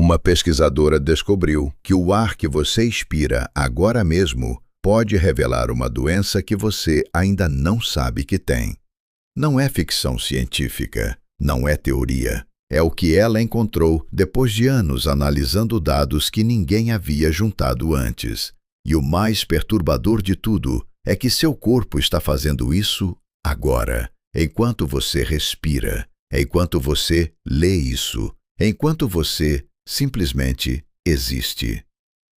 Uma pesquisadora descobriu que o ar que você expira agora mesmo pode revelar uma doença que você ainda não sabe que tem. Não é ficção científica, não é teoria. É o que ela encontrou depois de anos analisando dados que ninguém havia juntado antes. E o mais perturbador de tudo é que seu corpo está fazendo isso agora, enquanto você respira, enquanto você lê isso, enquanto você simplesmente existe.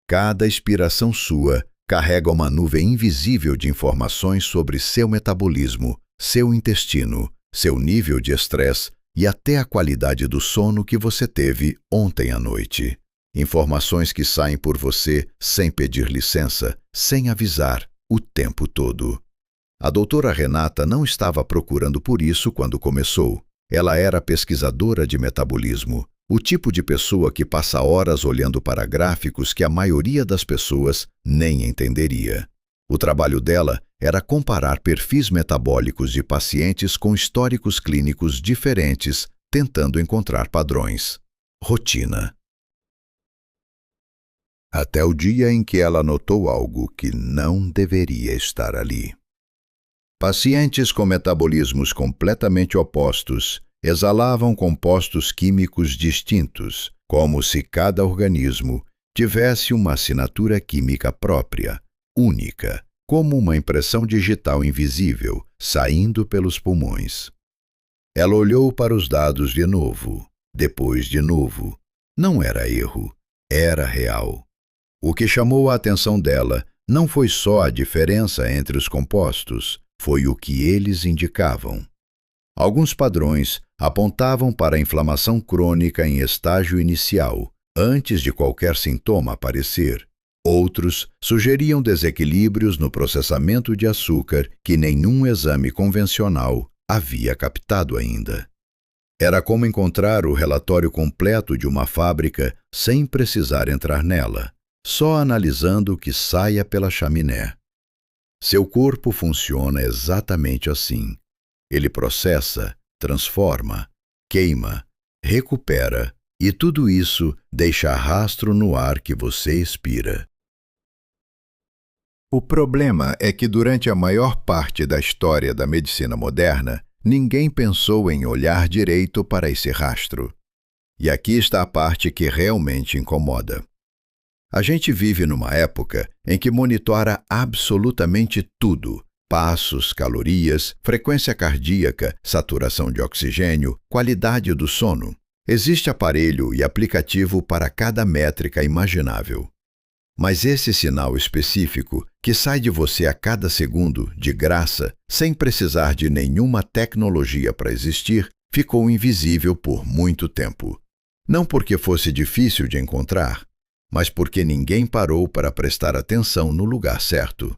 Cada expiração sua carrega uma nuvem invisível de informações sobre seu metabolismo, seu intestino, seu nível de estresse e até a qualidade do sono que você teve ontem à noite. Informações que saem por você sem pedir licença, sem avisar, o tempo todo. A doutora Renata não estava procurando por isso quando começou. Ela era pesquisadora de metabolismo, o tipo de pessoa que passa horas olhando para gráficos que a maioria das pessoas nem entenderia. O trabalho dela era comparar perfis metabólicos de pacientes com históricos clínicos diferentes, tentando encontrar padrões. Rotina. Até o dia em que ela notou algo que não deveria estar ali. Pacientes com metabolismos completamente opostos exalavam compostos químicos distintos, como se cada organismo tivesse uma assinatura química própria, única, como uma impressão digital invisível, saindo pelos pulmões. Ela olhou para os dados de novo, depois de novo. Não era erro, era real. O que chamou a atenção dela não foi só a diferença entre os compostos, foi o que eles indicavam. Alguns padrões apontavam para a inflamação crônica em estágio inicial, antes de qualquer sintoma aparecer. Outros sugeriam desequilíbrios no processamento de açúcar que nenhum exame convencional havia captado ainda. Era como encontrar o relatório completo de uma fábrica sem precisar entrar nela, só analisando o que saia pela chaminé. Seu corpo funciona exatamente assim. Ele processa, transforma, queima, recupera, e tudo isso deixa rastro no ar que você expira. O problema é que durante a maior parte da história da medicina moderna, ninguém pensou em olhar direito para esse rastro. E aqui está a parte que realmente incomoda. A gente vive numa época em que monitora absolutamente tudo: passos, calorias, frequência cardíaca, saturação de oxigênio, qualidade do sono. Existe aparelho e aplicativo para cada métrica imaginável. Mas esse sinal específico, que sai de você a cada segundo, de graça, sem precisar de nenhuma tecnologia para existir, ficou invisível por muito tempo. Não porque fosse difícil de encontrar, mas porque ninguém parou para prestar atenção no lugar certo.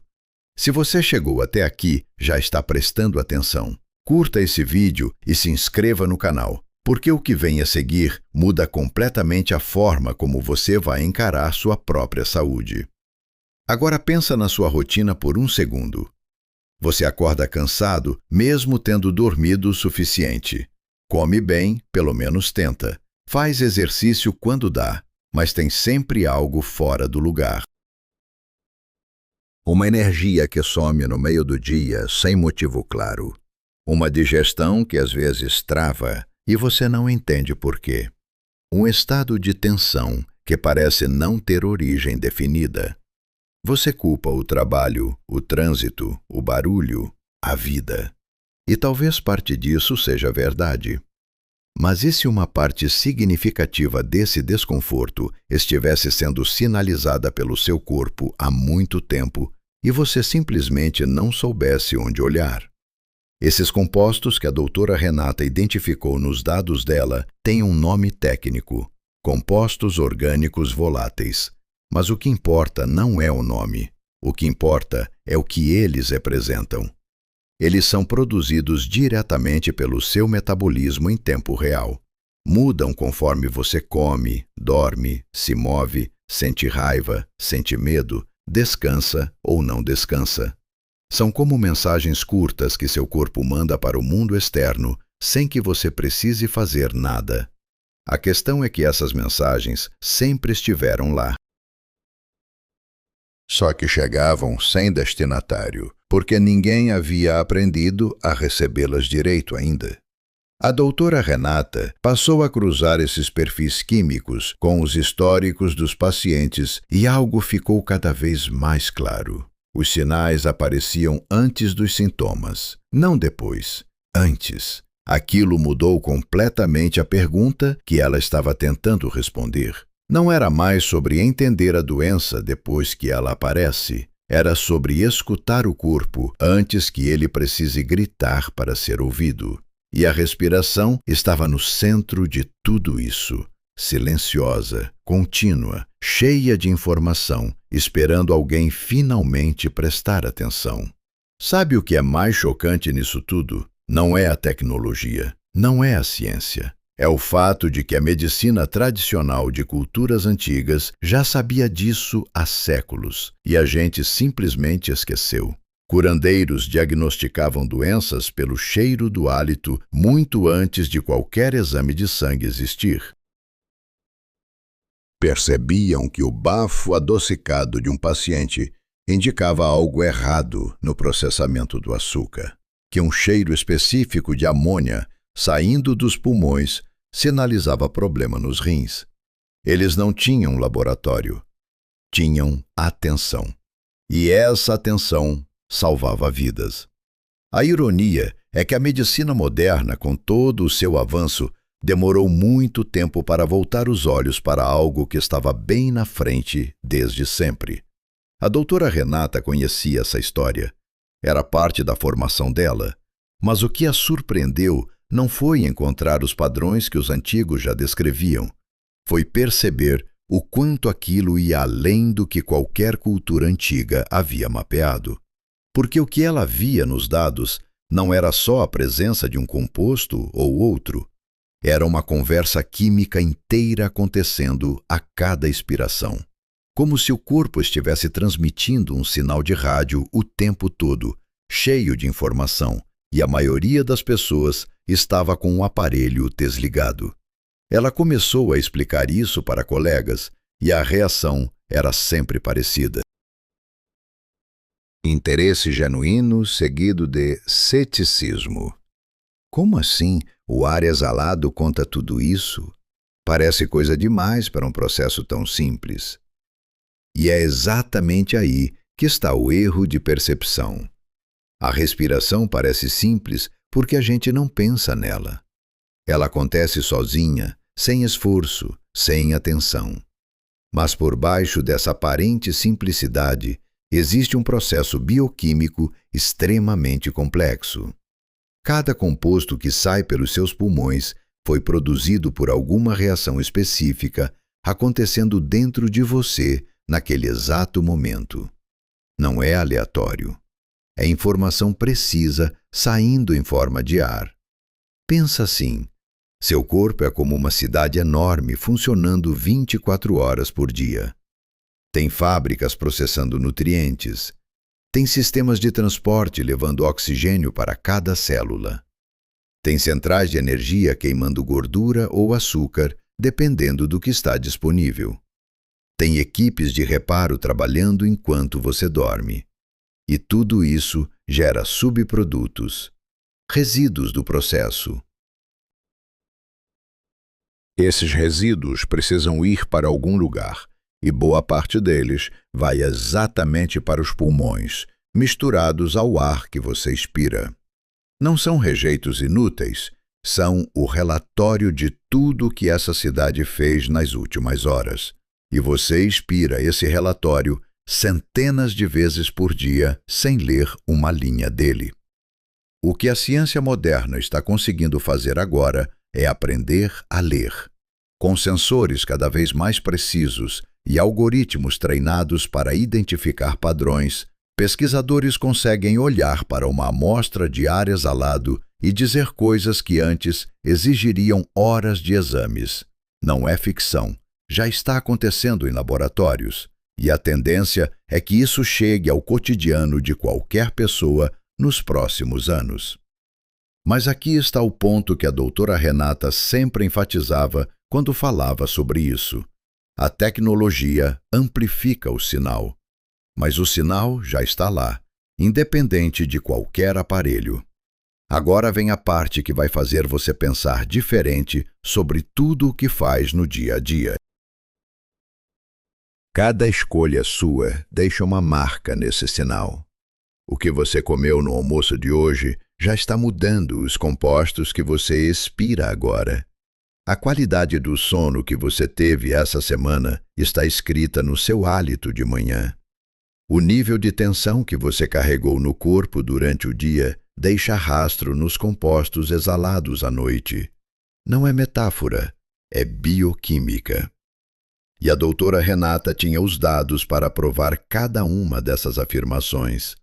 Se você chegou até aqui, já está prestando atenção. Curta esse vídeo e se inscreva no canal, porque o que vem a seguir muda completamente a forma como você vai encarar sua própria saúde. Agora pensa na sua rotina por um segundo. Você acorda cansado, mesmo tendo dormido o suficiente. Come bem, pelo menos tenta. Faz exercício quando dá, mas tem sempre algo fora do lugar. Uma energia que some no meio do dia sem motivo claro. Uma digestão que às vezes trava e você não entende por quê. Um estado de tensão que parece não ter origem definida. Você culpa o trabalho, o trânsito, o barulho, a vida. E talvez parte disso seja verdade. Mas e se uma parte significativa desse desconforto estivesse sendo sinalizada pelo seu corpo há muito tempo e você simplesmente não soubesse onde olhar? Esses compostos que a doutora Renata identificou nos dados dela têm um nome técnico: compostos orgânicos voláteis. Mas o que importa não é o nome. O que importa é o que eles representam. Eles são produzidos diretamente pelo seu metabolismo em tempo real. Mudam conforme você come, dorme, se move, sente raiva, sente medo, descansa ou não descansa. São como mensagens curtas que seu corpo manda para o mundo externo sem que você precise fazer nada. A questão é que essas mensagens sempre estiveram lá. Só que chegavam sem destinatário, porque ninguém havia aprendido a recebê-las direito ainda. A doutora Renata passou a cruzar esses perfis químicos com os históricos dos pacientes e algo ficou cada vez mais claro. Os sinais apareciam antes dos sintomas, não depois, antes. Aquilo mudou completamente a pergunta que ela estava tentando responder. Não era mais sobre entender a doença depois que ela aparece. Era sobre escutar o corpo antes que ele precise gritar para ser ouvido. E a respiração estava no centro de tudo isso, silenciosa, contínua, cheia de informação, esperando alguém finalmente prestar atenção. Sabe o que é mais chocante nisso tudo? Não é a tecnologia, não é a ciência. É o fato de que a medicina tradicional de culturas antigas já sabia disso há séculos, e a gente simplesmente esqueceu. Curandeiros diagnosticavam doenças pelo cheiro do hálito muito antes de qualquer exame de sangue existir. Percebiam que o bafo adocicado de um paciente indicava algo errado no processamento do açúcar, que um cheiro específico de amônia saindo dos pulmões sinalizava problema nos rins. Eles não tinham laboratório, tinham atenção. E essa atenção salvava vidas. A ironia é que a medicina moderna, com todo o seu avanço, demorou muito tempo para voltar os olhos para algo que estava bem na frente desde sempre. A doutora Renata conhecia essa história. Era parte da formação dela. Mas o que a surpreendeu não foi encontrar os padrões que os antigos já descreviam. Foi perceber o quanto aquilo ia além do que qualquer cultura antiga havia mapeado. Porque o que ela via nos dados não era só a presença de um composto ou outro, era uma conversa química inteira acontecendo a cada expiração. Como se o corpo estivesse transmitindo um sinal de rádio o tempo todo, cheio de informação, e a maioria das pessoas estava com o aparelho desligado. Ela começou a explicar isso para colegas, e a reação era sempre parecida. Interesse genuíno seguido de ceticismo. Como assim o ar exalado conta tudo isso? Parece coisa demais para um processo tão simples. E é exatamente aí que está o erro de percepção. A respiração parece simples porque a gente não pensa nela. Ela acontece sozinha, sem esforço, sem atenção. Mas por baixo dessa aparente simplicidade, existe um processo bioquímico extremamente complexo. Cada composto que sai pelos seus pulmões foi produzido por alguma reação específica acontecendo dentro de você naquele exato momento. Não é aleatório. É informação precisa saindo em forma de ar. Pensa assim: seu corpo é como uma cidade enorme funcionando 24 horas por dia. Tem fábricas processando nutrientes. Tem sistemas de transporte levando oxigênio para cada célula. Tem centrais de energia queimando gordura ou açúcar, dependendo do que está disponível. Tem equipes de reparo trabalhando enquanto você dorme. E tudo isso gera subprodutos, resíduos do processo. Esses resíduos precisam ir para algum lugar. E boa parte deles vai exatamente para os pulmões, misturados ao ar que você expira. Não são rejeitos inúteis, são o relatório de tudo que essa cidade fez nas últimas horas. E você expira esse relatório centenas de vezes por dia sem ler uma linha dele. O que a ciência moderna está conseguindo fazer agora é aprender a ler. Com sensores cada vez mais precisos e algoritmos treinados para identificar padrões, pesquisadores conseguem olhar para uma amostra de ar exalado e dizer coisas que antes exigiriam horas de exames. Não é ficção, já está acontecendo em laboratórios, e a tendência é que isso chegue ao cotidiano de qualquer pessoa nos próximos anos. Mas aqui está o ponto que a doutora Renata sempre enfatizava quando falava sobre isso. A tecnologia amplifica o sinal, mas o sinal já está lá, independente de qualquer aparelho. Agora vem a parte que vai fazer você pensar diferente sobre tudo o que faz no dia a dia. Cada escolha sua deixa uma marca nesse sinal. O que você comeu no almoço de hoje já está mudando os compostos que você expira agora. A qualidade do sono que você teve essa semana está escrita no seu hálito de manhã. O nível de tensão que você carregou no corpo durante o dia deixa rastro nos compostos exalados à noite. Não é metáfora, é bioquímica. E a doutora Renata tinha os dados para provar cada uma dessas afirmações.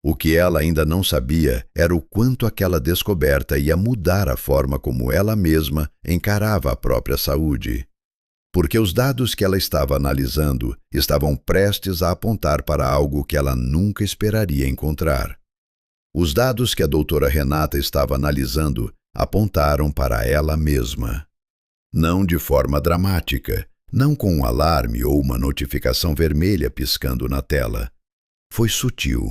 O que ela ainda não sabia era o quanto aquela descoberta ia mudar a forma como ela mesma encarava a própria saúde. Porque os dados que ela estava analisando estavam prestes a apontar para algo que ela nunca esperaria encontrar. Os dados que a doutora Renata estava analisando apontaram para ela mesma. Não de forma dramática, não com um alarme ou uma notificação vermelha piscando na tela. Foi sutil.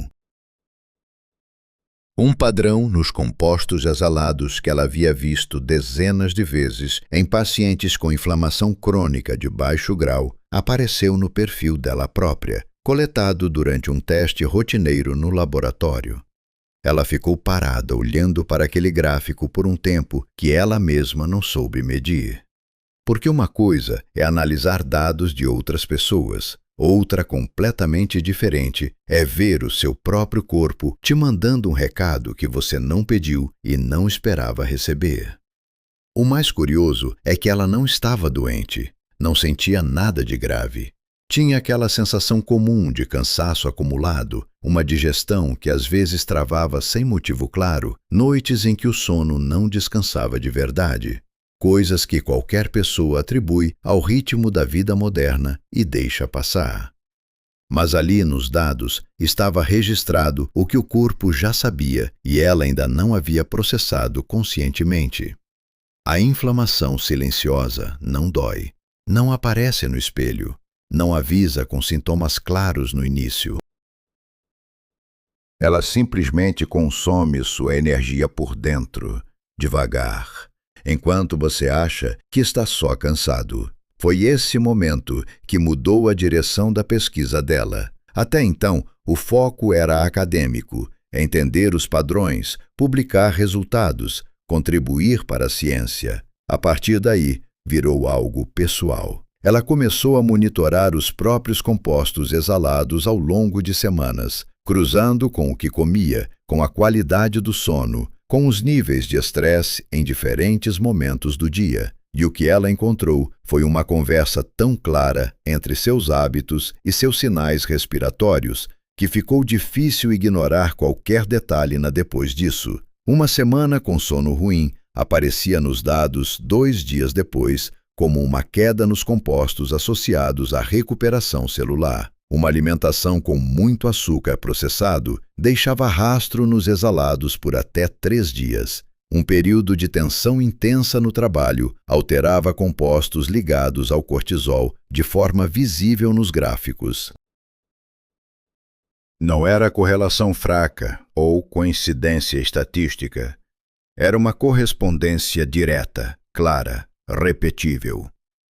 Um padrão nos compostos exalados que ela havia visto dezenas de vezes em pacientes com inflamação crônica de baixo grau apareceu no perfil dela própria, coletado durante um teste rotineiro no laboratório. Ela ficou parada olhando para aquele gráfico por um tempo que ela mesma não soube medir. Porque uma coisa é analisar dados de outras pessoas, outra completamente diferente é ver o seu próprio corpo te mandando um recado que você não pediu e não esperava receber. O mais curioso é que ela não estava doente, não sentia nada de grave. Tinha aquela sensação comum de cansaço acumulado, uma digestão que às vezes travava sem motivo claro, noites em que o sono não descansava de verdade. Coisas que qualquer pessoa atribui ao ritmo da vida moderna e deixa passar. Mas ali nos dados estava registrado o que o corpo já sabia e ela ainda não havia processado conscientemente. A inflamação silenciosa não dói, não aparece no espelho, não avisa com sintomas claros no início. Ela simplesmente consome sua energia por dentro, devagar, enquanto você acha que está só cansado. Foi esse momento que mudou a direção da pesquisa dela. Até então, o foco era acadêmico, entender os padrões, publicar resultados, contribuir para a ciência. A partir daí, virou algo pessoal. Ela começou a monitorar os próprios compostos exalados ao longo de semanas, cruzando com o que comia, com a qualidade do sono, com os níveis de estresse em diferentes momentos do dia. E o que ela encontrou foi uma conversa tão clara entre seus hábitos e seus sinais respiratórios que ficou difícil ignorar qualquer detalhe depois disso. Uma semana com sono ruim aparecia nos dados 2 dias depois como uma queda nos compostos associados à recuperação celular. Uma alimentação com muito açúcar processado deixava rastro nos exalados por até 3 dias. Um período de tensão intensa no trabalho alterava compostos ligados ao cortisol de forma visível nos gráficos. Não era correlação fraca ou coincidência estatística. Era uma correspondência direta, clara, repetível.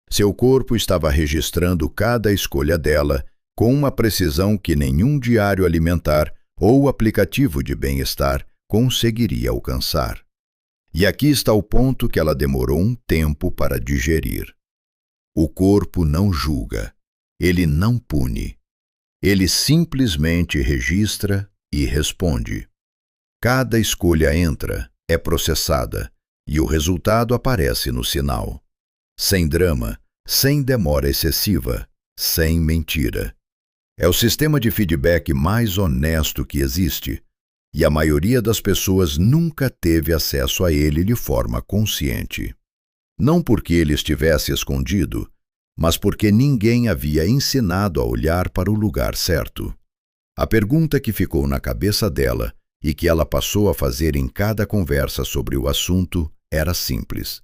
Seu corpo estava registrando cada escolha dela com uma precisão que nenhum diário alimentar ou aplicativo de bem-estar conseguiria alcançar. E aqui está o ponto que ela demorou um tempo para digerir. O corpo não julga, ele não pune. Ele simplesmente registra e responde. Cada escolha entra, é processada, e o resultado aparece no sinal. Sem drama, sem demora excessiva, sem mentira. É o sistema de feedback mais honesto que existe, e a maioria das pessoas nunca teve acesso a ele de forma consciente. Não porque ele estivesse escondido, mas porque ninguém havia ensinado a olhar para o lugar certo. A pergunta que ficou na cabeça dela e que ela passou a fazer em cada conversa sobre o assunto era simples.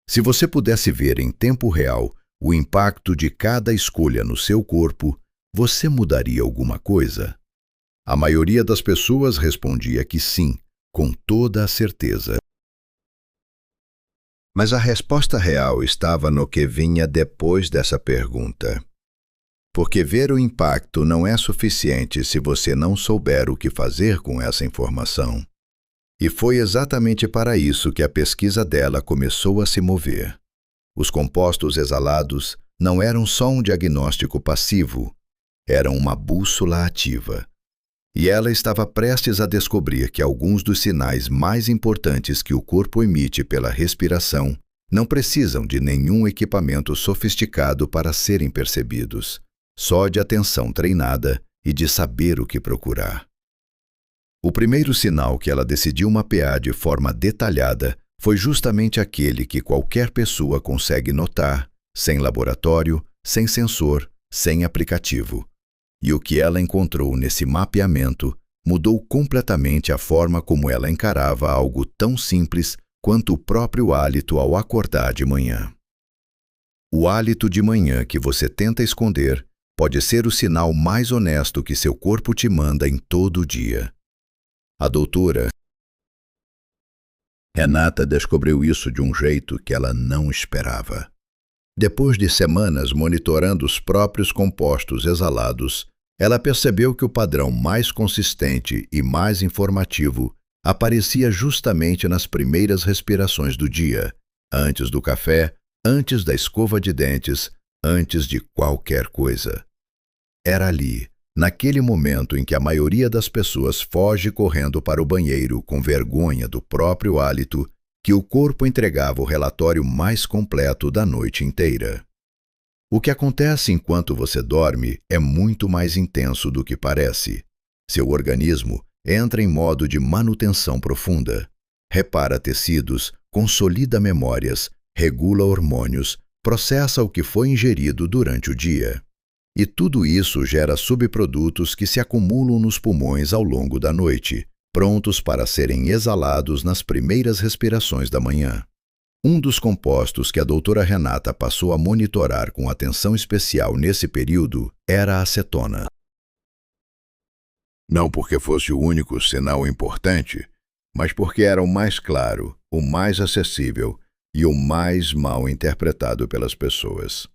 Se você pudesse ver em tempo real o impacto de cada escolha no seu corpo, você mudaria alguma coisa? A maioria das pessoas respondia que sim, com toda a certeza. Mas a resposta real estava no que vinha depois dessa pergunta. Porque ver o impacto não é suficiente se você não souber o que fazer com essa informação. E foi exatamente para isso que a pesquisa dela começou a se mover. Os compostos exalados não eram só um diagnóstico passivo, eram uma bússola ativa. E ela estava prestes a descobrir que alguns dos sinais mais importantes que o corpo emite pela respiração não precisam de nenhum equipamento sofisticado para serem percebidos, só de atenção treinada e de saber o que procurar. O primeiro sinal que ela decidiu mapear de forma detalhada foi justamente aquele que qualquer pessoa consegue notar, sem laboratório, sem sensor, sem aplicativo. E o que ela encontrou nesse mapeamento mudou completamente a forma como ela encarava algo tão simples quanto o próprio hálito ao acordar de manhã. O hálito de manhã que você tenta esconder pode ser o sinal mais honesto que seu corpo te manda em todo o dia. A doutora Renata descobriu isso de um jeito que ela não esperava. Depois de semanas monitorando os próprios compostos exalados, ela percebeu que o padrão mais consistente e mais informativo aparecia justamente nas primeiras respirações do dia, antes do café, antes da escova de dentes, antes de qualquer coisa. Era ali, naquele momento em que a maioria das pessoas foge correndo para o banheiro com vergonha do próprio hálito, que o corpo entregava o relatório mais completo da noite inteira. O que acontece enquanto você dorme é muito mais intenso do que parece. Seu organismo entra em modo de manutenção profunda. Repara tecidos, consolida memórias, regula hormônios, processa o que foi ingerido durante o dia. E tudo isso gera subprodutos que se acumulam nos pulmões ao longo da noite, prontos para serem exalados nas primeiras respirações da manhã. Um dos compostos que a doutora Renata passou a monitorar com atenção especial nesse período era a acetona. Não porque fosse o único sinal importante, mas porque era o mais claro, o mais acessível e o mais mal interpretado pelas pessoas.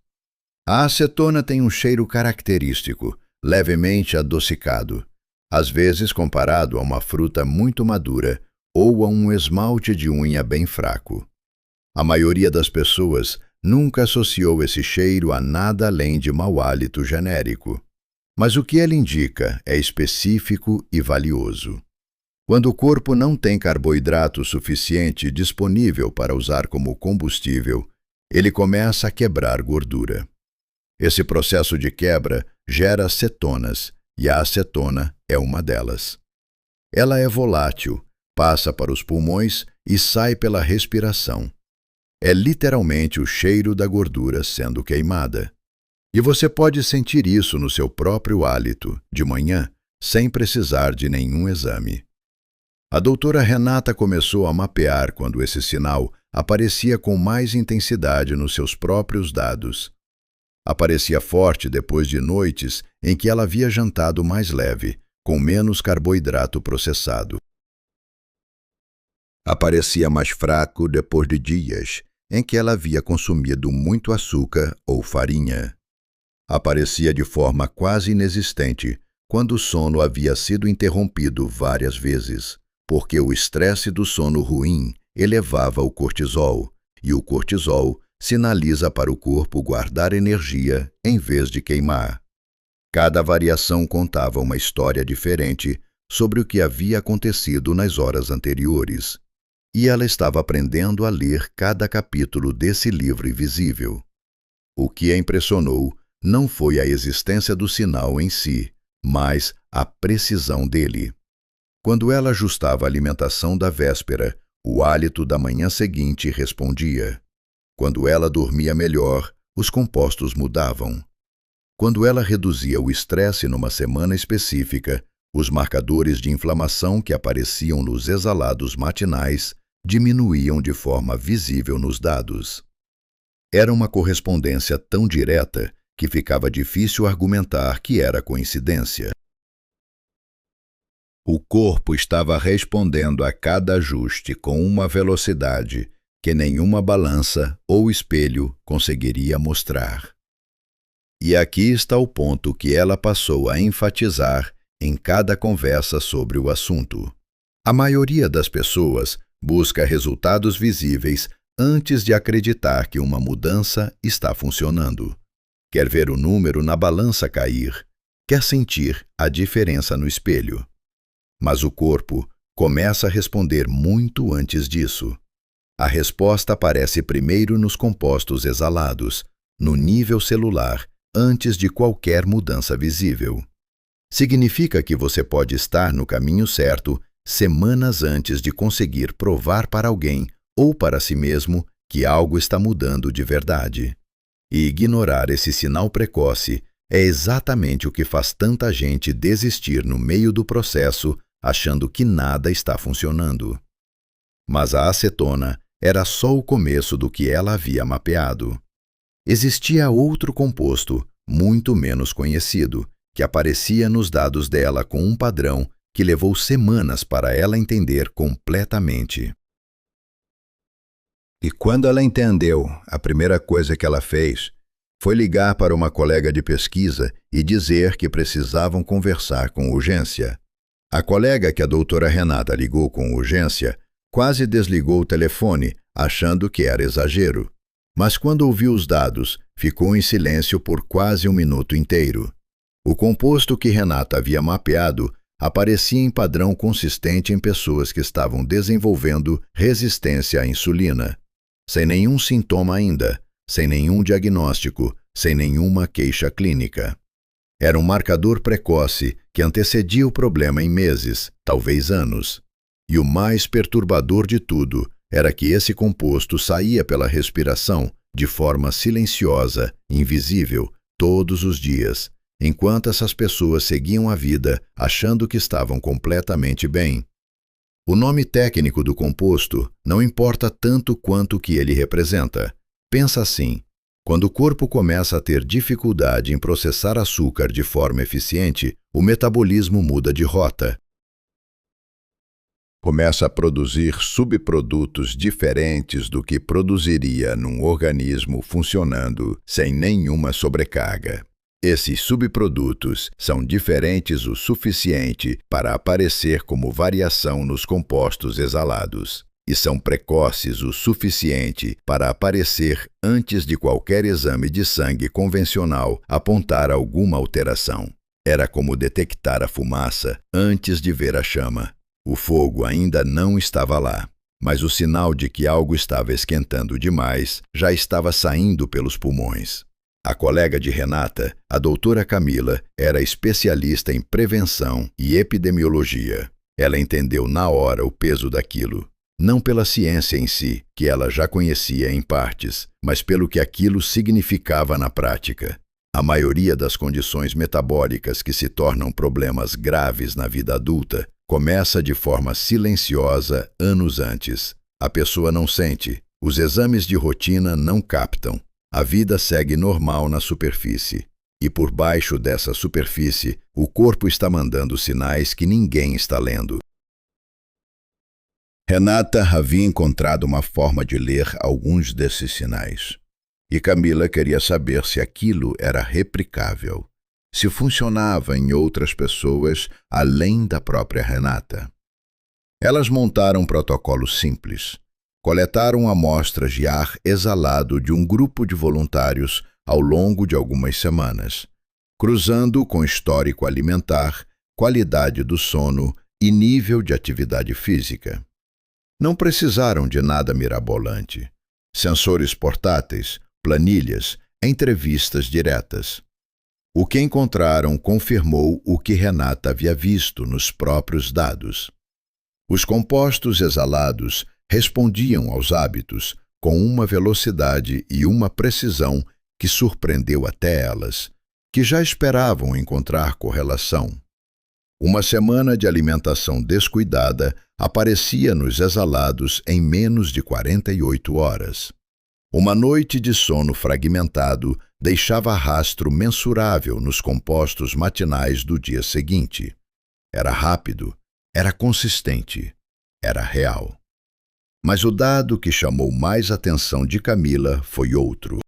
A acetona tem um cheiro característico, levemente adocicado, às vezes comparado a uma fruta muito madura ou a um esmalte de unha bem fraco. A maioria das pessoas nunca associou esse cheiro a nada além de mau hálito genérico. Mas o que ele indica é específico e valioso. Quando o corpo não tem carboidrato suficiente disponível para usar como combustível, ele começa a quebrar gordura. Esse processo de quebra gera cetonas, e a acetona é uma delas. Ela é volátil, passa para os pulmões e sai pela respiração. É literalmente o cheiro da gordura sendo queimada. E você pode sentir isso no seu próprio hálito, de manhã, sem precisar de nenhum exame. A doutora Renata começou a mapear quando esse sinal aparecia com mais intensidade nos seus próprios dados. Aparecia forte depois de noites em que ela havia jantado mais leve, com menos carboidrato processado. Aparecia mais fraco depois de dias em que ela havia consumido muito açúcar ou farinha. Aparecia de forma quase inexistente quando o sono havia sido interrompido várias vezes, porque o estresse do sono ruim elevava o cortisol, e o cortisol sinaliza para o corpo guardar energia em vez de queimar. Cada variação contava uma história diferente sobre o que havia acontecido nas horas anteriores. E ela estava aprendendo a ler cada capítulo desse livro invisível. O que a impressionou não foi a existência do sinal em si, mas a precisão dele. Quando ela ajustava a alimentação da véspera, o hálito da manhã seguinte respondia. Quando ela dormia melhor, os compostos mudavam. Quando ela reduzia o estresse numa semana específica, os marcadores de inflamação que apareciam nos exalados matinais diminuíam de forma visível nos dados. Era uma correspondência tão direta que ficava difícil argumentar que era coincidência. O corpo estava respondendo a cada ajuste com uma velocidade que nenhuma balança ou espelho conseguiria mostrar. E aqui está o ponto que ela passou a enfatizar em cada conversa sobre o assunto. A maioria das pessoas busca resultados visíveis antes de acreditar que uma mudança está funcionando. Quer ver o número na balança cair, quer sentir a diferença no espelho. Mas o corpo começa a responder muito antes disso. A resposta aparece primeiro nos compostos exalados, no nível celular, antes de qualquer mudança visível. Significa que você pode estar no caminho certo semanas antes de conseguir provar para alguém ou para si mesmo que algo está mudando de verdade. E ignorar esse sinal precoce é exatamente o que faz tanta gente desistir no meio do processo, achando que nada está funcionando. Mas a acetona era só o começo do que ela havia mapeado. Existia outro composto, muito menos conhecido, que aparecia nos dados dela com um padrão que levou semanas para ela entender completamente. E quando ela entendeu, a primeira coisa que ela fez foi ligar para uma colega de pesquisa e dizer que precisavam conversar com urgência. A colega que a doutora Renata ligou com urgência quase desligou o telefone, achando que era exagero. Mas quando ouviu os dados, ficou em silêncio por quase um minuto inteiro. O composto que Renata havia mapeado aparecia em padrão consistente em pessoas que estavam desenvolvendo resistência à insulina, sem nenhum sintoma ainda, sem nenhum diagnóstico, sem nenhuma queixa clínica. Era um marcador precoce que antecedia o problema em meses, talvez anos. E o mais perturbador de tudo era que esse composto saía pela respiração de forma silenciosa, invisível, todos os dias, enquanto essas pessoas seguiam a vida achando que estavam completamente bem. O nome técnico do composto não importa tanto quanto o que ele representa. Pensa assim: quando o corpo começa a ter dificuldade em processar açúcar de forma eficiente, o metabolismo muda de rota. Começa a produzir subprodutos diferentes do que produziria num organismo funcionando sem nenhuma sobrecarga. Esses subprodutos são diferentes o suficiente para aparecer como variação nos compostos exalados, e são precoces o suficiente para aparecer antes de qualquer exame de sangue convencional apontar alguma alteração. Era como detectar a fumaça antes de ver a chama. O fogo ainda não estava lá, mas o sinal de que algo estava esquentando demais já estava saindo pelos pulmões. A colega de Renata, a doutora Camila, era especialista em prevenção e epidemiologia. Ela entendeu na hora o peso daquilo, não pela ciência em si, que ela já conhecia em partes, mas pelo que aquilo significava na prática. A maioria das condições metabólicas que se tornam problemas graves na vida adulta começa de forma silenciosa anos antes. A pessoa não sente, os exames de rotina não captam. A vida segue normal na superfície. E por baixo dessa superfície, o corpo está mandando sinais que ninguém está lendo. Renata havia encontrado uma forma de ler alguns desses sinais. E Camila queria saber se aquilo era replicável, se funcionava em outras pessoas além da própria Renata. Elas montaram um protocolo simples. Coletaram amostras de ar exalado de um grupo de voluntários ao longo de algumas semanas, cruzando com histórico alimentar, qualidade do sono e nível de atividade física. Não precisaram de nada mirabolante. Sensores portáteis, planilhas, entrevistas diretas. O que encontraram confirmou o que Renata havia visto nos próprios dados. Os compostos exalados respondiam aos hábitos com uma velocidade e uma precisão que surpreendeu até elas, que já esperavam encontrar correlação. Uma semana de alimentação descuidada aparecia nos exalados em menos de 48 horas. Uma noite de sono fragmentado deixava rastro mensurável nos compostos matinais do dia seguinte. Era rápido, era consistente, era real. Mas o dado que chamou mais atenção de Camila foi outro.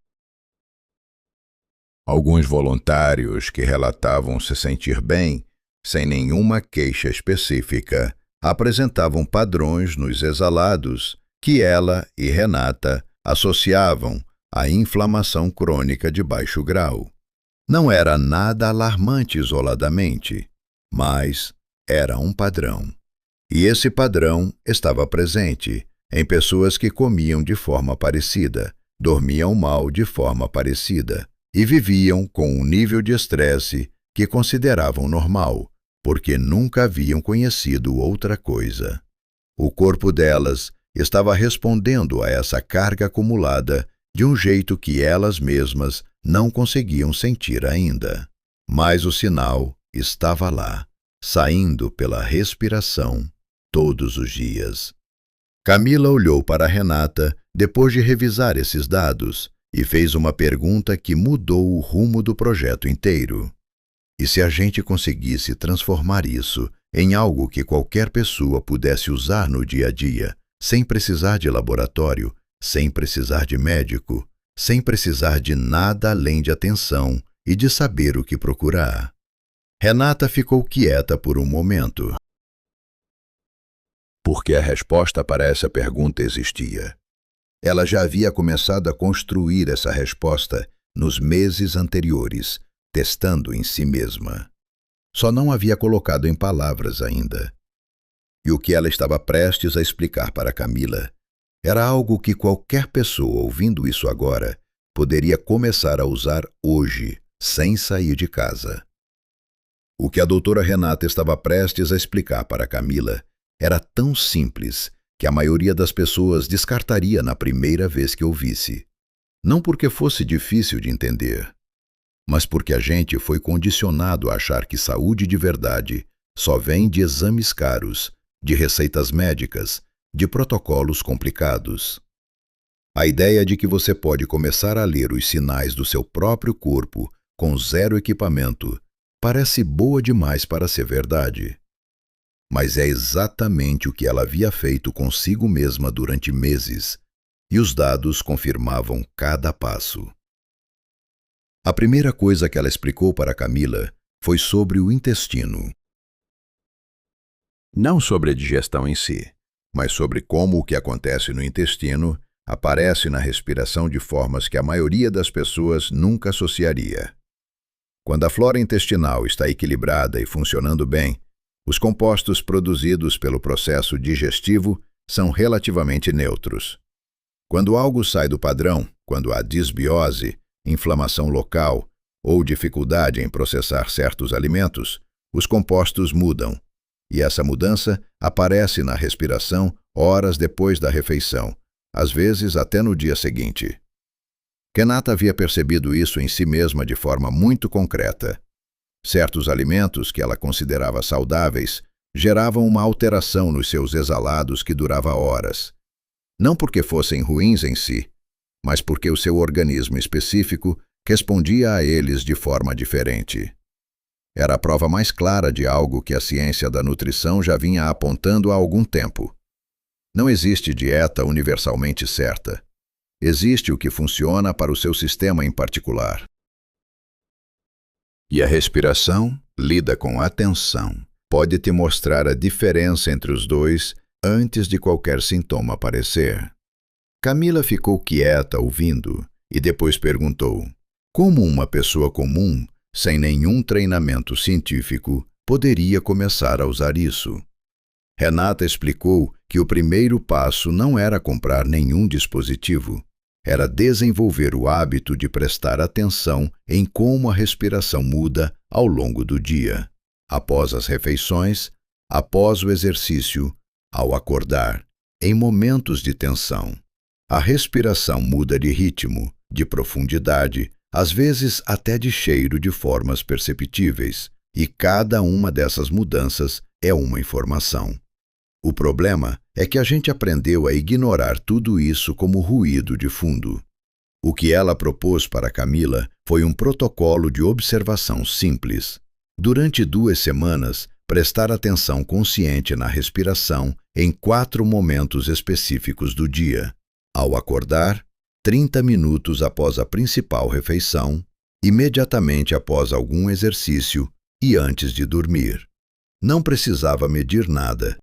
Alguns voluntários que relatavam se sentir bem, sem nenhuma queixa específica, apresentavam padrões nos exalados que ela e Renata associavam à inflamação crônica de baixo grau. Não era nada alarmante isoladamente, mas era um padrão. E esse padrão estava presente em pessoas que comiam de forma parecida, dormiam mal de forma parecida e viviam com um nível de estresse que consideravam normal, porque nunca haviam conhecido outra coisa. O corpo delas estava respondendo a essa carga acumulada de um jeito que elas mesmas não conseguiam sentir ainda. Mas o sinal estava lá, saindo pela respiração todos os dias. Camila olhou para Renata depois de revisar esses dados e fez uma pergunta que mudou o rumo do projeto inteiro. E se a gente conseguisse transformar isso em algo que qualquer pessoa pudesse usar no dia a dia, sem precisar de laboratório, sem precisar de médico, sem precisar de nada além de atenção e de saber o que procurar? Renata ficou quieta por um momento. Porque a resposta para essa pergunta existia. Ela já havia começado a construir essa resposta nos meses anteriores, testando em si mesma. Só não havia colocado em palavras ainda. E o que ela estava prestes a explicar para Camila era algo que qualquer pessoa ouvindo isso agora poderia começar a usar hoje, sem sair de casa. O que a doutora Renata estava prestes a explicar para Camila era tão simples que a maioria das pessoas descartaria na primeira vez que ouvisse. Não porque fosse difícil de entender, mas porque a gente foi condicionado a achar que saúde de verdade só vem de exames caros, de receitas médicas, de protocolos complicados. A ideia de que você pode começar a ler os sinais do seu próprio corpo com zero equipamento parece boa demais para ser verdade. Mas é exatamente o que ela havia feito consigo mesma durante meses, e os dados confirmavam cada passo. A primeira coisa que ela explicou para Camila foi sobre o intestino. Não sobre a digestão em si, mas sobre como o que acontece no intestino aparece na respiração de formas que a maioria das pessoas nunca associaria. Quando a flora intestinal está equilibrada e funcionando bem, os compostos produzidos pelo processo digestivo são relativamente neutros. Quando algo sai do padrão, quando há disbiose, inflamação local ou dificuldade em processar certos alimentos, os compostos mudam, e essa mudança aparece na respiração horas depois da refeição, às vezes até no dia seguinte. Renata havia percebido isso em si mesma de forma muito concreta. Certos alimentos que ela considerava saudáveis geravam uma alteração nos seus exalados que durava horas. Não porque fossem ruins em si, mas porque o seu organismo específico respondia a eles de forma diferente. Era a prova mais clara de algo que a ciência da nutrição já vinha apontando há algum tempo. Não existe dieta universalmente certa. Existe o que funciona para o seu sistema em particular. E a respiração lida com atenção. Pode te mostrar a diferença entre os dois antes de qualquer sintoma aparecer. Camila ficou quieta ouvindo e depois perguntou: como uma pessoa comum, sem nenhum treinamento científico, poderia começar a usar isso? Renata explicou que o primeiro passo não era comprar nenhum dispositivo. Era desenvolver o hábito de prestar atenção em como a respiração muda ao longo do dia, após as refeições, após o exercício, ao acordar, em momentos de tensão. A respiração muda de ritmo, de profundidade, às vezes até de cheiro de formas perceptíveis, e cada uma dessas mudanças é uma informação. O problema é que a gente aprendeu a ignorar tudo isso como ruído de fundo. O que ela propôs para Camila foi um protocolo de observação simples. Durante 2 semanas, prestar atenção consciente na respiração em 4 momentos específicos do dia. Ao acordar, 30 minutos após a principal refeição, imediatamente após algum exercício e antes de dormir. Não precisava medir nada.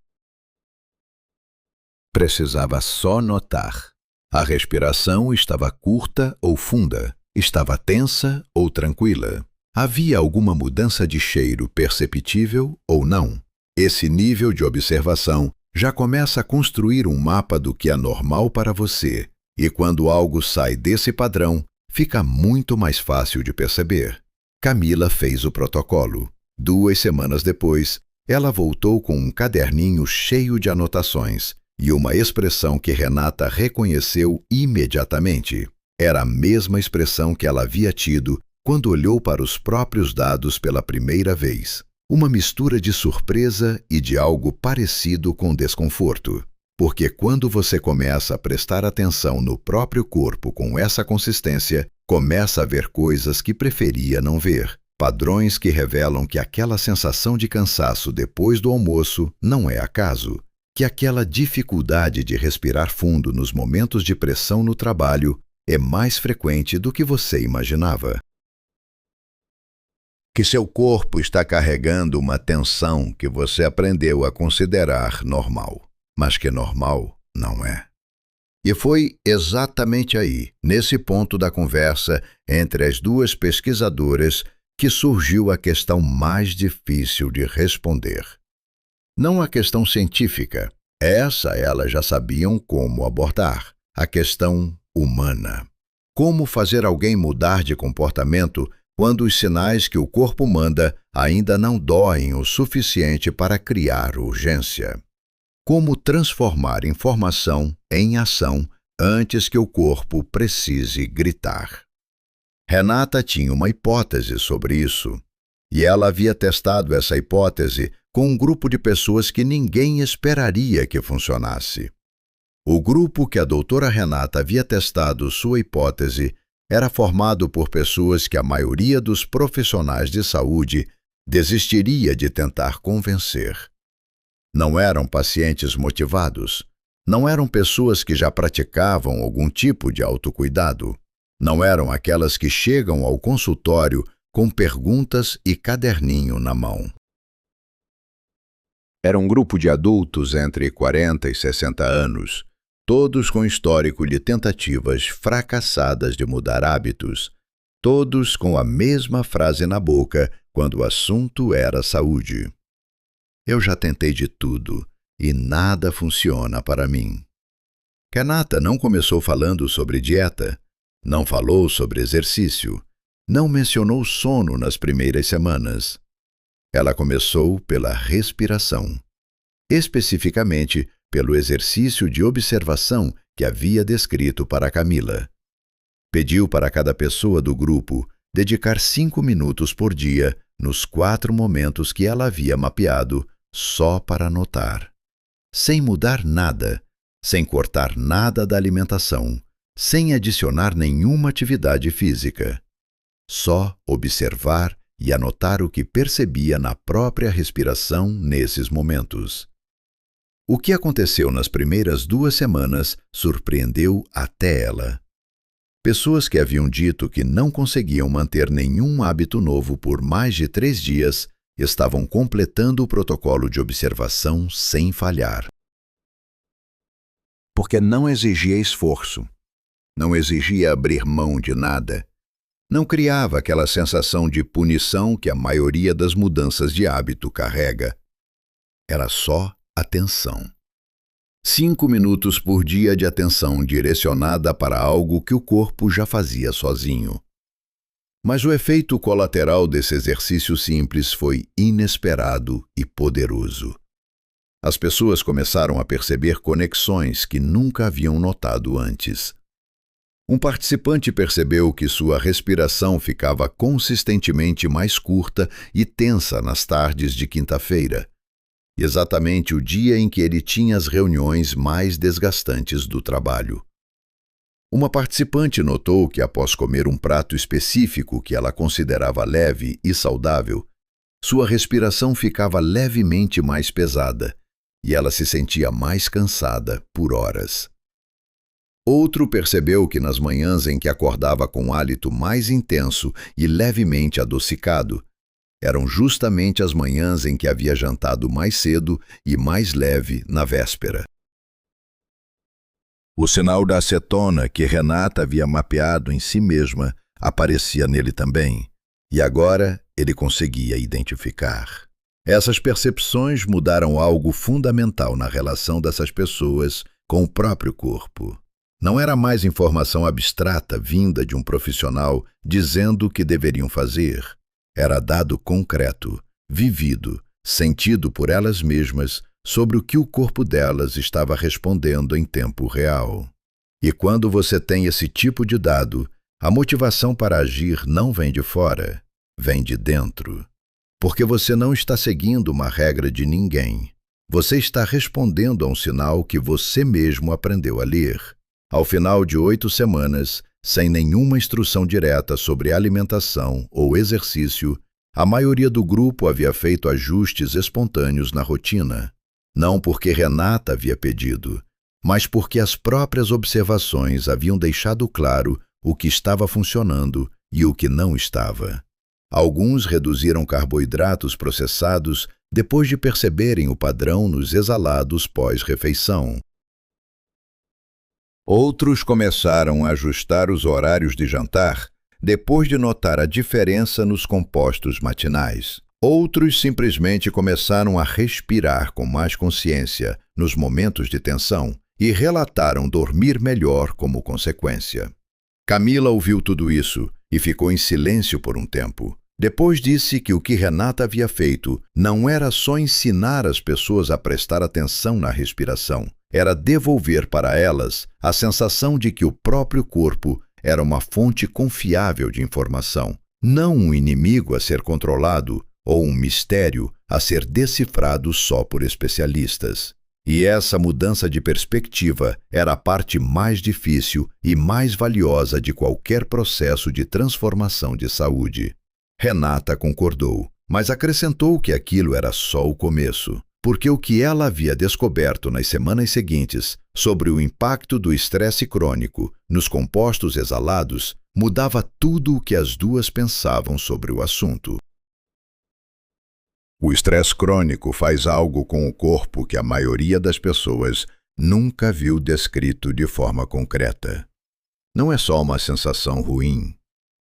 Precisava só notar. A respiração estava curta ou funda, estava tensa ou tranquila. Havia alguma mudança de cheiro perceptível ou não? Esse nível de observação já começa a construir um mapa do que é normal para você, e quando algo sai desse padrão, fica muito mais fácil de perceber. Camila fez o protocolo. 2 semanas depois, ela voltou com um caderninho cheio de anotações e uma expressão que Renata reconheceu imediatamente. Era a mesma expressão que ela havia tido quando olhou para os próprios dados pela primeira vez. Uma mistura de surpresa e de algo parecido com desconforto. Porque quando você começa a prestar atenção no próprio corpo com essa consistência, começa a ver coisas que preferia não ver. Padrões que revelam que aquela sensação de cansaço depois do almoço não é acaso. Que aquela dificuldade de respirar fundo nos momentos de pressão no trabalho é mais frequente do que você imaginava. Que seu corpo está carregando uma tensão que você aprendeu a considerar normal, mas que normal não é. E foi exatamente aí, nesse ponto da conversa entre as 2 pesquisadoras, que surgiu a questão mais difícil de responder. Não a questão científica, essa elas já sabiam como abordar, a questão humana. Como fazer alguém mudar de comportamento quando os sinais que o corpo manda ainda não doem o suficiente para criar urgência? Como transformar informação em ação antes que o corpo precise gritar? Renata tinha uma hipótese sobre isso, e ela havia testado essa hipótese com um grupo de pessoas que ninguém esperaria que funcionasse. O grupo que a doutora Renata havia testado sua hipótese era formado por pessoas que a maioria dos profissionais de saúde desistiria de tentar convencer. Não eram pacientes motivados, não eram pessoas que já praticavam algum tipo de autocuidado, não eram aquelas que chegam ao consultório com perguntas e caderninho na mão. Era um grupo de adultos entre 40 e 60 anos, todos com histórico de tentativas fracassadas de mudar hábitos, todos com a mesma frase na boca quando o assunto era saúde. Eu já tentei de tudo e nada funciona para mim. Renata não começou falando sobre dieta, não falou sobre exercício, não mencionou sono nas primeiras semanas. Ela começou pela respiração, especificamente pelo exercício de observação que havia descrito para Camila. Pediu para cada pessoa do grupo dedicar 5 minutos por dia nos 4 momentos que ela havia mapeado só para anotar. Sem mudar nada, sem cortar nada da alimentação, sem adicionar nenhuma atividade física. Só observar e anotar o que percebia na própria respiração nesses momentos. O que aconteceu nas primeiras 2 semanas surpreendeu até ela. Pessoas que haviam dito que não conseguiam manter nenhum hábito novo por mais de 3 dias estavam completando o protocolo de observação sem falhar. Porque não exigia esforço, não exigia abrir mão de nada, não criava aquela sensação de punição que a maioria das mudanças de hábito carrega. Era só atenção. 5 minutos por dia de atenção direcionada para algo que o corpo já fazia sozinho. Mas o efeito colateral desse exercício simples foi inesperado e poderoso. As pessoas começaram a perceber conexões que nunca haviam notado antes. Um participante percebeu que sua respiração ficava consistentemente mais curta e tensa nas tardes de quinta-feira, exatamente o dia em que ele tinha as reuniões mais desgastantes do trabalho. Uma participante notou que, após comer um prato específico que ela considerava leve e saudável, sua respiração ficava levemente mais pesada e ela se sentia mais cansada por horas. Outro percebeu que nas manhãs em que acordava com hálito mais intenso e levemente adocicado, eram justamente as manhãs em que havia jantado mais cedo e mais leve na véspera. O sinal da acetona que Renata havia mapeado em si mesma aparecia nele também, e agora ele conseguia identificar. Essas percepções mudaram algo fundamental na relação dessas pessoas com o próprio corpo. Não era mais informação abstrata vinda de um profissional dizendo o que deveriam fazer. Era dado concreto, vivido, sentido por elas mesmas sobre o que o corpo delas estava respondendo em tempo real. E quando você tem esse tipo de dado, a motivação para agir não vem de fora, vem de dentro. Porque você não está seguindo uma regra de ninguém. Você está respondendo a um sinal que você mesmo aprendeu a ler. Ao final de 8 semanas, sem nenhuma instrução direta sobre alimentação ou exercício, a maioria do grupo havia feito ajustes espontâneos na rotina. Não porque Renata havia pedido, mas porque as próprias observações haviam deixado claro o que estava funcionando e o que não estava. Alguns reduziram carboidratos processados depois de perceberem o padrão nos exalados pós-refeição. Outros começaram a ajustar os horários de jantar depois de notar a diferença nos compostos matinais. Outros simplesmente começaram a respirar com mais consciência nos momentos de tensão e relataram dormir melhor como consequência. Camila ouviu tudo isso e ficou em silêncio por um tempo. Depois disse que o que Renata havia feito não era só ensinar as pessoas a prestar atenção na respiração, era devolver para elas a sensação de que o próprio corpo era uma fonte confiável de informação, não um inimigo a ser controlado ou um mistério a ser decifrado só por especialistas. E essa mudança de perspectiva era a parte mais difícil e mais valiosa de qualquer processo de transformação de saúde. Renata concordou, mas acrescentou que aquilo era só o começo, porque o que ela havia descoberto nas semanas seguintes sobre o impacto do estresse crônico nos compostos exalados mudava tudo o que as duas pensavam sobre o assunto. O estresse crônico faz algo com o corpo que a maioria das pessoas nunca viu descrito de forma concreta. Não é só uma sensação ruim,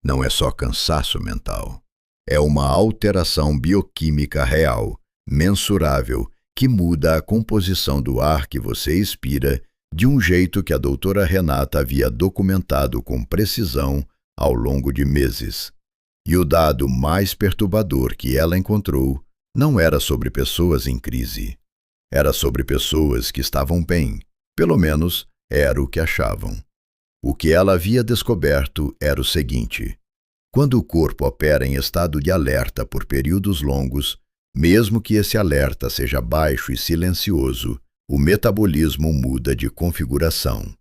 não é só cansaço mental. É uma alteração bioquímica real, mensurável, que muda a composição do ar que você expira de um jeito que a doutora Renata havia documentado com precisão ao longo de meses. E o dado mais perturbador que ela encontrou não era sobre pessoas em crise. Era sobre pessoas que estavam bem, pelo menos era o que achavam. O que ela havia descoberto era o seguinte: quando o corpo opera em estado de alerta por períodos longos, mesmo que esse alerta seja baixo e silencioso, o metabolismo muda de configuração.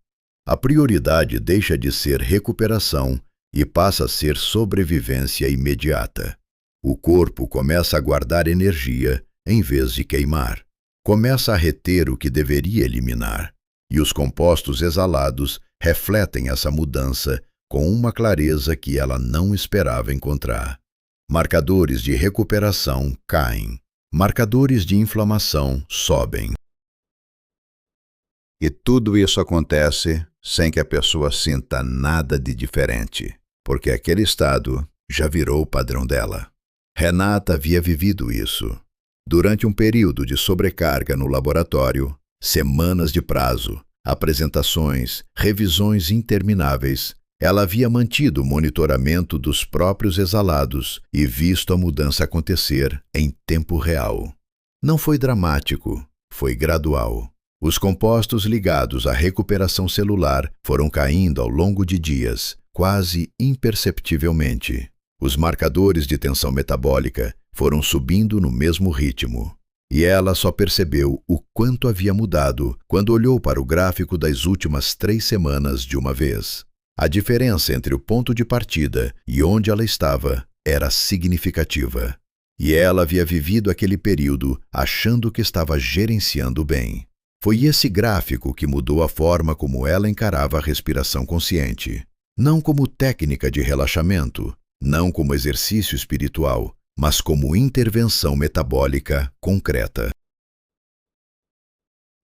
A prioridade deixa de ser recuperação e passa a ser sobrevivência imediata. O corpo começa a guardar energia em vez de queimar. Começa a reter o que deveria eliminar. E os compostos exalados refletem essa mudança com uma clareza que ela não esperava encontrar. Marcadores de recuperação caem. Marcadores de inflamação sobem. E tudo isso acontece sem que a pessoa sinta nada de diferente, porque aquele estado já virou o padrão dela. Renata havia vivido isso. Durante um período de sobrecarga no laboratório, semanas de prazo, apresentações, revisões intermináveis, ela havia mantido o monitoramento dos próprios exalados e visto a mudança acontecer em tempo real. Não foi dramático, foi gradual. Os compostos ligados à recuperação celular foram caindo ao longo de dias, quase imperceptivelmente. Os marcadores de tensão metabólica foram subindo no mesmo ritmo. E ela só percebeu o quanto havia mudado quando olhou para o gráfico das últimas 3 semanas de uma vez. A diferença entre o ponto de partida e onde ela estava era significativa. E ela havia vivido aquele período achando que estava gerenciando bem. Foi esse gráfico que mudou a forma como ela encarava a respiração consciente. Não como técnica de relaxamento, não como exercício espiritual, mas como intervenção metabólica concreta.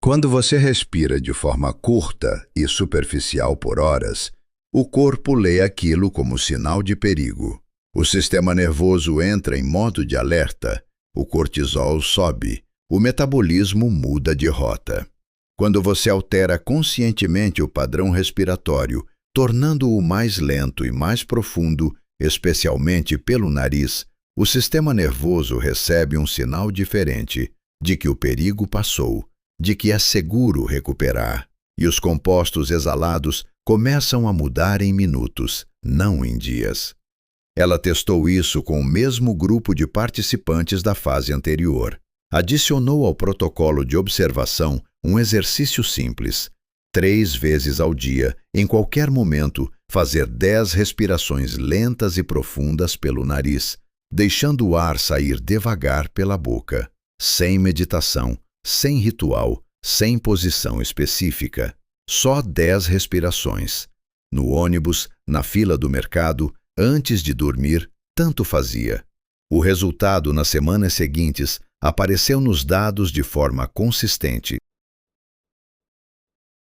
Quando você respira de forma curta e superficial por horas, o corpo lê aquilo como sinal de perigo. O sistema nervoso entra em modo de alerta, o cortisol sobe, o metabolismo muda de rota. Quando você altera conscientemente o padrão respiratório, tornando-o mais lento e mais profundo, especialmente pelo nariz, o sistema nervoso recebe um sinal diferente de que o perigo passou, de que é seguro recuperar, e os compostos exalados começam a mudar em minutos, não em dias. Ela testou isso com o mesmo grupo de participantes da fase anterior. Adicionou ao protocolo de observação um exercício simples. 3 vezes ao dia, em qualquer momento, fazer 10 respirações lentas e profundas pelo nariz, deixando o ar sair devagar pela boca, sem meditação, sem ritual, sem posição específica. Só 10 respirações. No ônibus, na fila do mercado, antes de dormir, tanto fazia. O resultado nas semanas seguintes apareceu nos dados de forma consistente.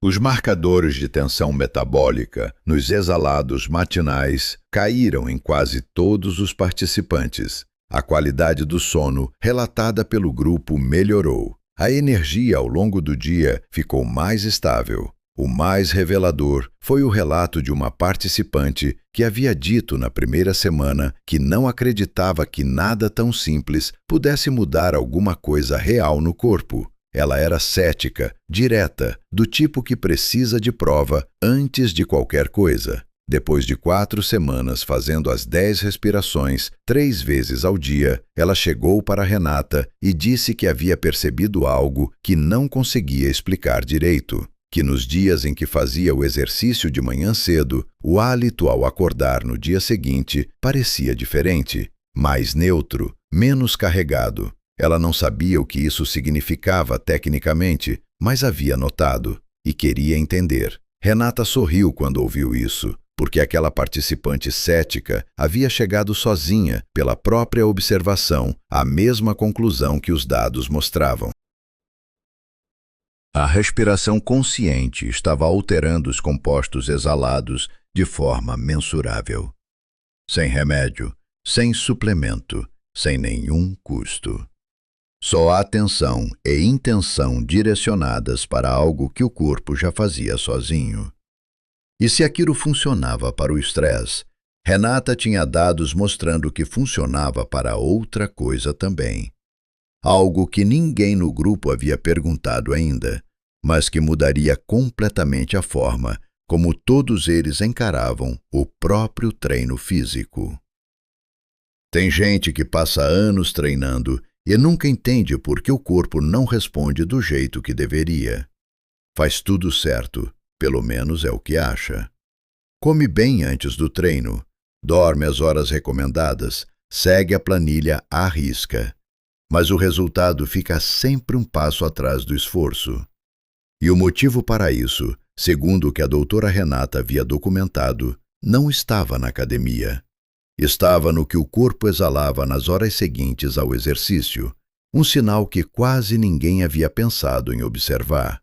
Os marcadores de tensão metabólica nos exalados matinais caíram em quase todos os participantes. A qualidade do sono relatada pelo grupo melhorou. A energia ao longo do dia ficou mais estável. O mais revelador foi o relato de uma participante que havia dito na primeira semana que não acreditava que nada tão simples pudesse mudar alguma coisa real no corpo. Ela era cética, direta, do tipo que precisa de prova antes de qualquer coisa. Depois de 4 semanas fazendo as 10 respirações 3 vezes ao dia, ela chegou para Renata e disse que havia percebido algo que não conseguia explicar direito. Que nos dias em que fazia o exercício de manhã cedo, o hálito ao acordar no dia seguinte parecia diferente, mais neutro, menos carregado. Ela não sabia o que isso significava tecnicamente, mas havia notado e queria entender. Renata sorriu quando ouviu isso, porque aquela participante cética havia chegado sozinha, pela própria observação, à mesma conclusão que os dados mostravam. A respiração consciente estava alterando os compostos exalados de forma mensurável. Sem remédio, sem suplemento, sem nenhum custo. Só atenção e intenção direcionadas para algo que o corpo já fazia sozinho. E se aquilo funcionava para o estresse, Renata tinha dados mostrando que funcionava para outra coisa também. Algo que ninguém no grupo havia perguntado ainda, mas que mudaria completamente a forma como todos eles encaravam o próprio treino físico. Tem gente que passa anos treinando e nunca entende por que o corpo não responde do jeito que deveria. Faz tudo certo, pelo menos é o que acha. Come bem antes do treino, dorme as horas recomendadas, segue a planilha à risca. Mas o resultado fica sempre um passo atrás do esforço. E o motivo para isso, segundo o que a doutora Renata havia documentado, não estava na academia. Estava no que o corpo exalava nas horas seguintes ao exercício, um sinal que quase ninguém havia pensado em observar.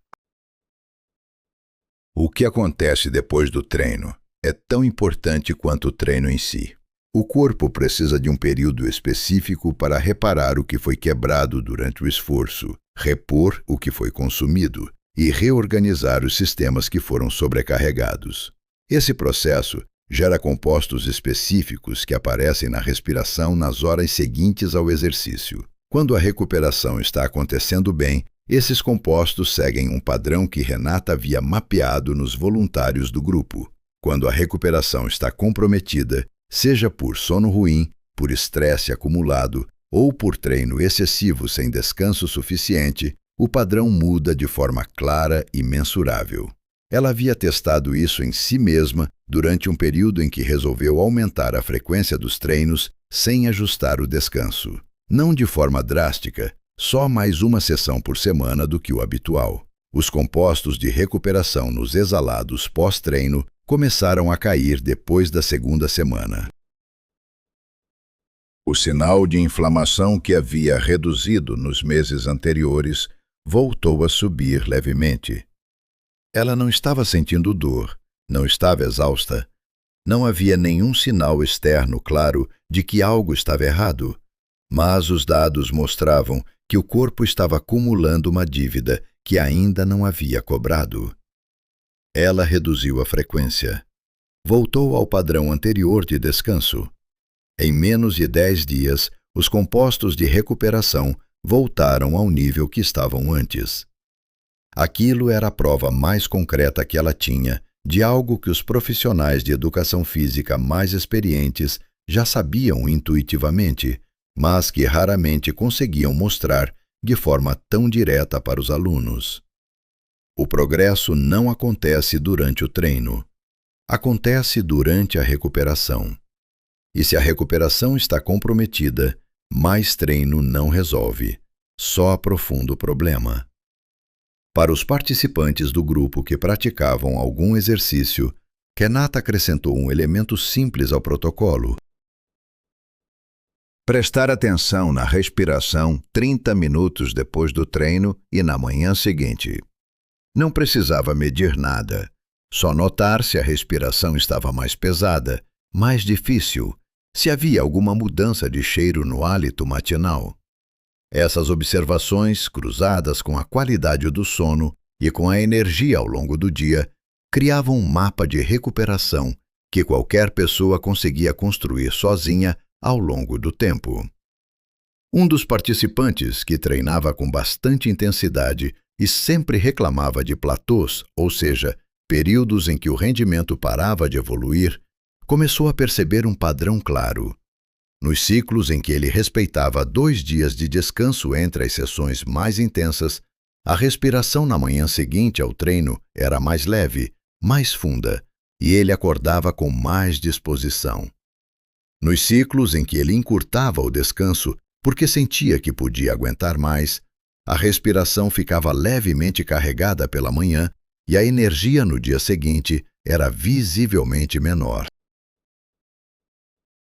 O que acontece depois do treino é tão importante quanto o treino em si. O corpo precisa de um período específico para reparar o que foi quebrado durante o esforço, repor o que foi consumido e reorganizar os sistemas que foram sobrecarregados. Esse processo gera compostos específicos que aparecem na respiração nas horas seguintes ao exercício. Quando a recuperação está acontecendo bem, Esses compostos seguem um padrão que Renata havia mapeado nos voluntários do grupo. Quando a recuperação está comprometida, seja por sono ruim, por estresse acumulado ou por treino excessivo sem descanso suficiente, o padrão muda de forma clara e mensurável. Ela havia testado isso em si mesma durante um período em que resolveu aumentar a frequência dos treinos sem ajustar o descanso. Não de forma drástica, só mais uma sessão por semana do que o habitual. Os compostos de recuperação nos exalados pós-treino começaram a cair depois da segunda semana. O sinal de inflamação que havia reduzido nos meses anteriores voltou a subir levemente. Ela não estava sentindo dor, não estava exausta. Não havia nenhum sinal externo claro de que algo estava errado, mas os dados mostravam que o corpo estava acumulando uma dívida que ainda não havia cobrado. Ela reduziu a frequência. Voltou ao padrão anterior de descanso. Em menos de 10 dias, os compostos de recuperação voltaram ao nível que estavam antes. Aquilo era a prova mais concreta que ela tinha de algo que os profissionais de educação física mais experientes já sabiam intuitivamente, mas que raramente conseguiam mostrar de forma tão direta para os alunos. O progresso não acontece durante o treino. Acontece durante a recuperação. E se a recuperação está comprometida, mais treino não resolve, só aprofunda o problema. Para os participantes do grupo que praticavam algum exercício, Renata acrescentou um elemento simples ao protocolo. Prestar atenção na respiração 30 minutos depois do treino e na manhã seguinte. Não precisava medir nada, só notar se a respiração estava mais pesada, mais difícil, se havia alguma mudança de cheiro no hálito matinal. Essas observações, cruzadas com a qualidade do sono e com a energia ao longo do dia, criavam um mapa de recuperação que qualquer pessoa conseguia construir sozinha ao longo do tempo. Um dos participantes, que treinava com bastante intensidade e sempre reclamava de platôs, ou seja, períodos em que o rendimento parava de evoluir, começou a perceber um padrão claro. Nos ciclos em que ele respeitava 2 dias de descanso entre as sessões mais intensas, a respiração na manhã seguinte ao treino era mais leve, mais funda, e ele acordava com mais disposição. Nos ciclos em que ele encurtava o descanso porque sentia que podia aguentar mais, a respiração ficava levemente carregada pela manhã e a energia no dia seguinte era visivelmente menor.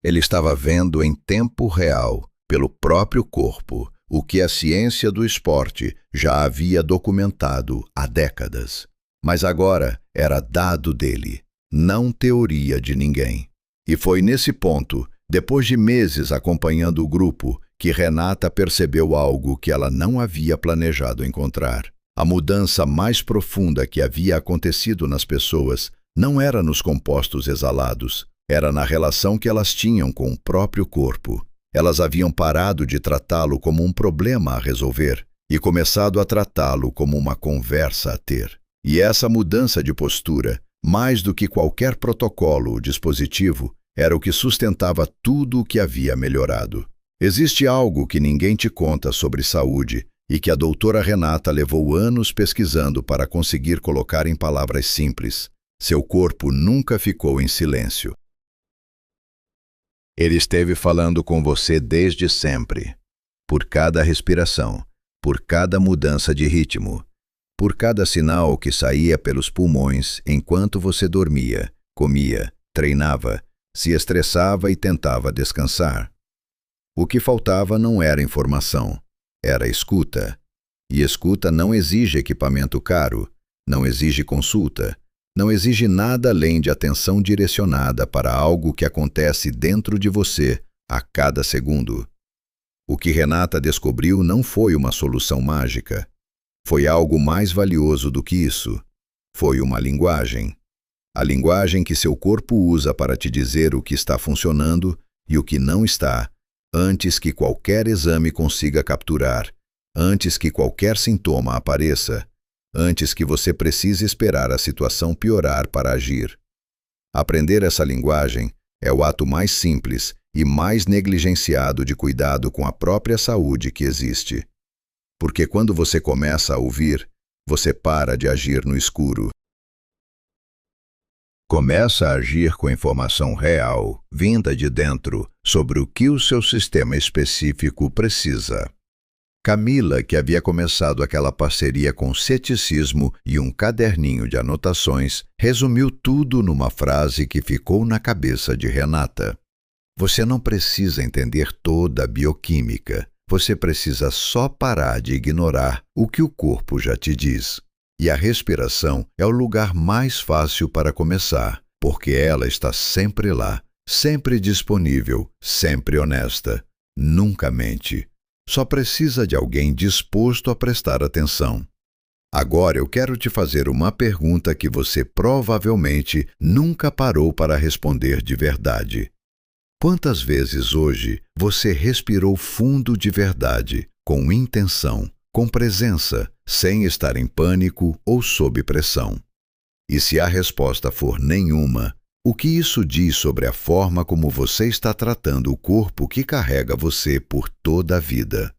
Ele estava vendo em tempo real, pelo próprio corpo, o que a ciência do esporte já havia documentado há décadas. Mas agora era dado dele, não teoria de ninguém. E foi nesse ponto, depois de meses acompanhando o grupo, que Renata percebeu algo que ela não havia planejado encontrar. A mudança mais profunda que havia acontecido nas pessoas não era nos compostos exalados, era na relação que elas tinham com o próprio corpo. Elas haviam parado de tratá-lo como um problema a resolver e começado a tratá-lo como uma conversa a ter. E essa mudança de postura, mais do que qualquer protocolo ou dispositivo, era o que sustentava tudo o que havia melhorado. Existe algo que ninguém te conta sobre saúde e que a doutora Renata levou anos pesquisando para conseguir colocar em palavras simples. Seu corpo nunca ficou em silêncio. Ele esteve falando com você desde sempre, por cada respiração, por cada mudança de ritmo, por cada sinal que saía pelos pulmões enquanto você dormia, comia, treinava, se estressava e tentava descansar. O que faltava não era informação, era escuta. E escuta não exige equipamento caro, não exige consulta, não exige nada além de atenção direcionada para algo que acontece dentro de você a cada segundo. O que Renata descobriu não foi uma solução mágica. Foi algo mais valioso do que isso. Foi uma linguagem. A linguagem que seu corpo usa para te dizer o que está funcionando e o que não está, antes que qualquer exame consiga capturar, antes que qualquer sintoma apareça, antes que você precise esperar a situação piorar para agir. Aprender essa linguagem é o ato mais simples e mais negligenciado de cuidado com a própria saúde que existe. Porque quando você começa a ouvir, você para de agir no escuro. Começa a agir com informação real, vinda de dentro, sobre o que o seu sistema específico precisa. Camila, que havia começado aquela parceria com ceticismo e um caderninho de anotações, resumiu tudo numa frase que ficou na cabeça de Renata. Você não precisa entender toda a bioquímica. Você precisa só parar de ignorar o que o corpo já te diz. E a respiração é o lugar mais fácil para começar, porque ela está sempre lá, sempre disponível, sempre honesta. Nunca mente. Só precisa de alguém disposto a prestar atenção. Agora eu quero te fazer uma pergunta que você provavelmente nunca parou para responder de verdade. Quantas vezes hoje você respirou fundo de verdade, com intenção, com presença, sem estar em pânico ou sob pressão? E se a resposta for nenhuma, o que isso diz sobre a forma como você está tratando o corpo que carrega você por toda a vida?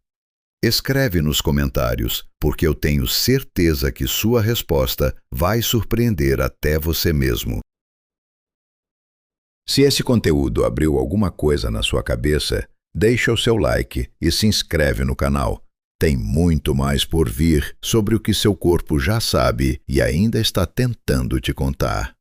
Escreve nos comentários, porque eu tenho certeza que sua resposta vai surpreender até você mesmo. Se esse conteúdo abriu alguma coisa na sua cabeça, deixa o seu like e se inscreve no canal. Tem muito mais por vir sobre o que seu corpo já sabe e ainda está tentando te contar.